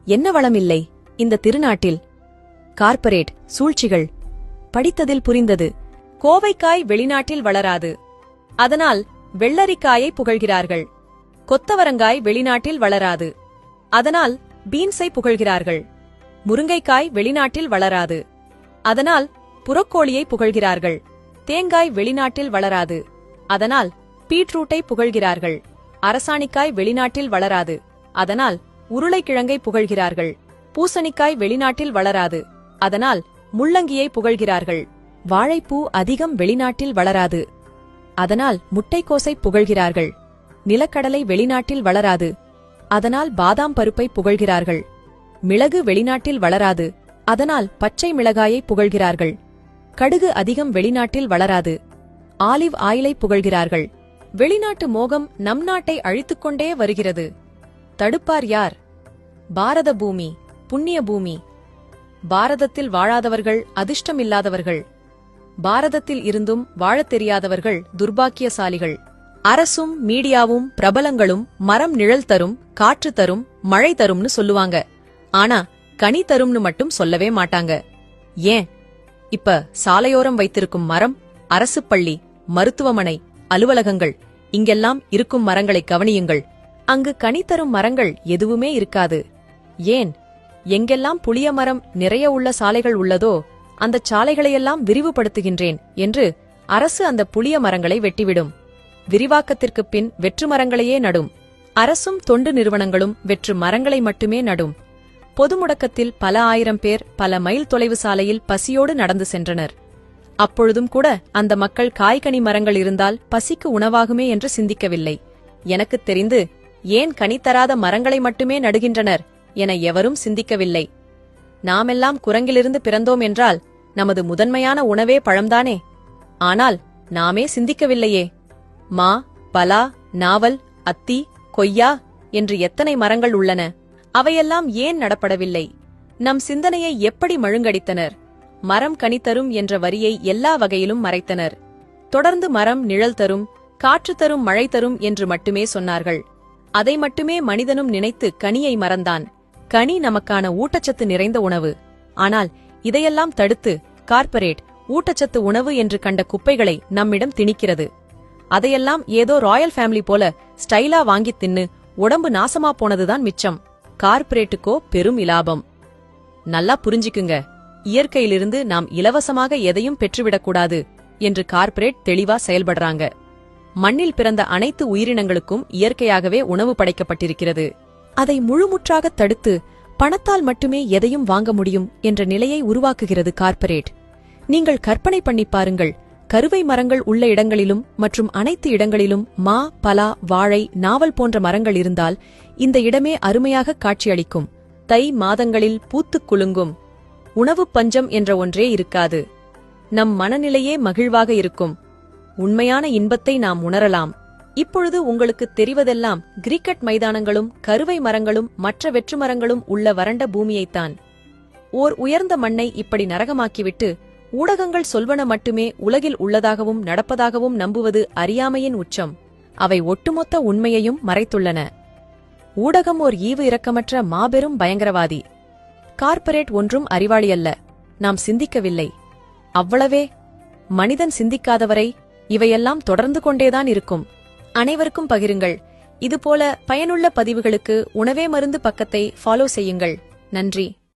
என்ன வளம் இல்லை இந்த திருநாட்டில்? கார்ப்பரேட் சூழ்ச்சிகள் படித்ததில் புரிந்தது. கோவைக்காய் வெளிநாட்டில் வளராது, அதனால் வெள்ளரிக்காயை புகழ்கிறார்கள். கொத்தவரங்காய் வெளிநாட்டில் வளராது, அதனால் பீன்ஸை புகழ்கிறார்கள். முருங்கைக்காய் வெளிநாட்டில் வளராது, அதனால் புறக்கோழியை புகழ்கிறார்கள். தேங்காய் வெளிநாட்டில் வளராது, அதனால் பீட்ரூட்டை புகழ்கிறார்கள். அரசாணிக்காய் வெளிநாட்டில் வளராது, அதனால் உருளைக்கிழங்கை புகழ்கிறார்கள். பூசணிக்காய் வெளிநாட்டில் வளராது, அதனால் முள்ளங்கியை புகழ்கிறார்கள். வாழைப்பூ அதிகம் வெளிநாட்டில் வளராது, அதனால் முட்டைக்கோசை புகழ்கிறார்கள். நிலக்கடலை வெளிநாட்டில் வளராது, அதனால் பாதாம் பருப்பை புகழ்கிறார்கள். மிளகு வெளிநாட்டில் வளராது, அதனால் பச்சை மிளகாயை புகழ்கிறார்கள். கடுகு அதிகம் வெளிநாட்டில் வளராது, ஆலிவ் ஆயிலை புகழ்கிறார்கள். வெளிநாட்டு மோகம் நம் நாட்டை அழித்துக்கொண்டே வருகிறது. தடுப்பார் யார்? பாரத பூமி புண்ணிய பூமி. பாரதத்தில் வாழாதவர்கள் அதிர்ஷ்டமில்லாதவர்கள், பாரதத்தில் இருந்தும் வாழத் தெரியாதவர்கள் துர்பாக்கியசாலிகள். அரசும் மீடியாவும் பிரபலங்களும் மரம் நிழல் தரும், காற்று தரும், மழை தரும்னு சொல்லுவாங்க. ஆனா கனி தரும்னு மட்டும் சொல்லவே மாட்டாங்க. ஏன்? இப்ப சாலையோரம் வைத்திருக்கும் மரம், அரசு பள்ளி, மருத்துவமனை, அலுவலகங்கள், இங்கெல்லாம் இருக்கும் மரங்களை கவனியுங்கள். அங்கு கனி தரும் மரங்கள் எதுவுமே இருக்காது. ஏன்? எங்கெல்லாம் புளிய மரம் நிறைய உள்ள சாலைகள் உள்ளதோ அந்த சாலைகளையெல்லாம் விரிவுபடுத்துகின்றேன் என்று அரசு அந்த புளிய மரங்களை வெட்டிவிடும். விரிவாக்கத்திற்கு பின் வெற்று மரங்களையே நடும். அரசும் தொண்டு நிறுவனங்களும் வெற்று மரங்களை மட்டுமே நடும். பொது முடக்கத்தில் பல ஆயிரம் பேர் பல மைல் தொலைவு சாலையில் பசியோடு நடந்து சென்றனர். அப்பொழுதும் கூட அந்த மக்கள் காய்கனி மரங்கள் இருந்தால் பசிக்கு உணவாகுமே என்று சிந்திக்கவில்லை. எனக்குத் தெரிந்து ஏன் கனி தராத மரங்களை மட்டுமே நடுகின்றனர் என எவரும் சிந்திக்கவில்லை. நாமெல்லாம் குரங்கிலிருந்து பிறந்தோம் என்றால் நமது முதன்மையான உணவே பழம்தானே. ஆனால் நாமே சிந்திக்கவில்லையே. மா, பலா, நாவல், அத்தி, கொய்யா என்று எத்தனை மரங்கள் உள்ளன. அவையெல்லாம் ஏன் நடப்படவில்லை? நம் சிந்தனையை எப்படி மழுங்கடித்தனர்? மரம் கனி தரும் என்ற வரியை எல்லா வகையிலும் மறைத்தனர். தொடர்ந்து மரம் நிழல் தரும், காற்று தரும், மழை தரும் என்று மட்டுமே சொன்னார்கள். அதை மட்டுமே மனிதனும் நினைத்து கனியை மறந்தான். கனி நமக்கான ஊட்டச்சத்து நிறைந்த உணவு. ஆனால் இதையெல்லாம் தடுத்து கார்ப்பரேட் ஊட்டச்சத்து உணவு என்று கண்ட குப்பைகளை நம்மிடம் திணிக்கிறது. அதையெல்லாம் ஏதோ ராயல் ஃபேமிலி போல ஸ்டைலா வாங்கித் தின்னு உடம்பு நாசமா போனதுதான் மிச்சம். கார்ப்பரேட்டுக்கோ பெரும் இலாபம். நல்லா புரிஞ்சுக்குங்க, இயற்கையிலிருந்து நாம் இலவசமாக எதையும் பெற்றுவிடக்கூடாது என்று கார்ப்பரேட் தெளிவா செயல்படுறாங்க. மண்ணில் பிறந்த அனைத்து உயிரினங்களுக்கும் இயற்கையாகவே உணவு படைக்கப்பட்டிருக்கிறது. அதை முழுமுற்றாக தடுத்து பணத்தால் மட்டுமே எதையும் வாங்க முடியும் என்ற நிலையை உருவாக்குகிறது கார்ப்பரேட். நீங்கள் கற்பனை பண்ணி பாருங்கள், கருவை மரங்கள் உள்ள இடங்களிலும் மற்றும் அனைத்து இடங்களிலும் மா, பலா, வாழை, நாவல் போன்ற மரங்கள் இருந்தால் இந்த இடமே அருமையாக காட்சியளிக்கும். தை மாதங்களில் பூத்துக் குலுங்கும். உணவு பஞ்சம் என்ற ஒன்றே இருக்காது. நம் மனநிலையே மகிழ்வாக இருக்கும். உண்மையான இன்பத்தை நாம் உணரலாம். இப்பொழுது உங்களுக்கு தெரிவதெல்லாம் கிரிக்கெட் மைதானங்களும் கருவை மரங்களும் மற்ற வெற்று மரங்களும் உள்ள வறண்ட பூமியைத்தான். ஓர் உயர்ந்த மண்ணை இப்படி நரகமாக்கிவிட்டு ஊடகங்கள் சொல்வன மட்டுமே உலகில் உள்ளதாகவும் நடப்பதாகவும் நம்புவது அறியாமையின் உச்சம். அவை ஒட்டுமொத்த உண்மையையும் மறைத்துள்ளன. ஊடகம் ஓர் ஈவு இரக்கமற்ற மாபெரும் பயங்கரவாதி. கார்ப்பரேட் ஒன்றும் அறிவாளியல்ல. நாம் சிந்திக்கவில்லை, அவ்வளவே. மனிதன் சிந்திக்காதவரை இவையெல்லாம் தொடர்ந்து கொண்டேதான் இருக்கும். அனைவருக்கும் பகிருங்கள். இதுபோல பயனுள்ள பதிவுகளுக்கு உணவே மருந்து பக்கத்தை ஃபாலோ செய்யுங்கள். நன்றி.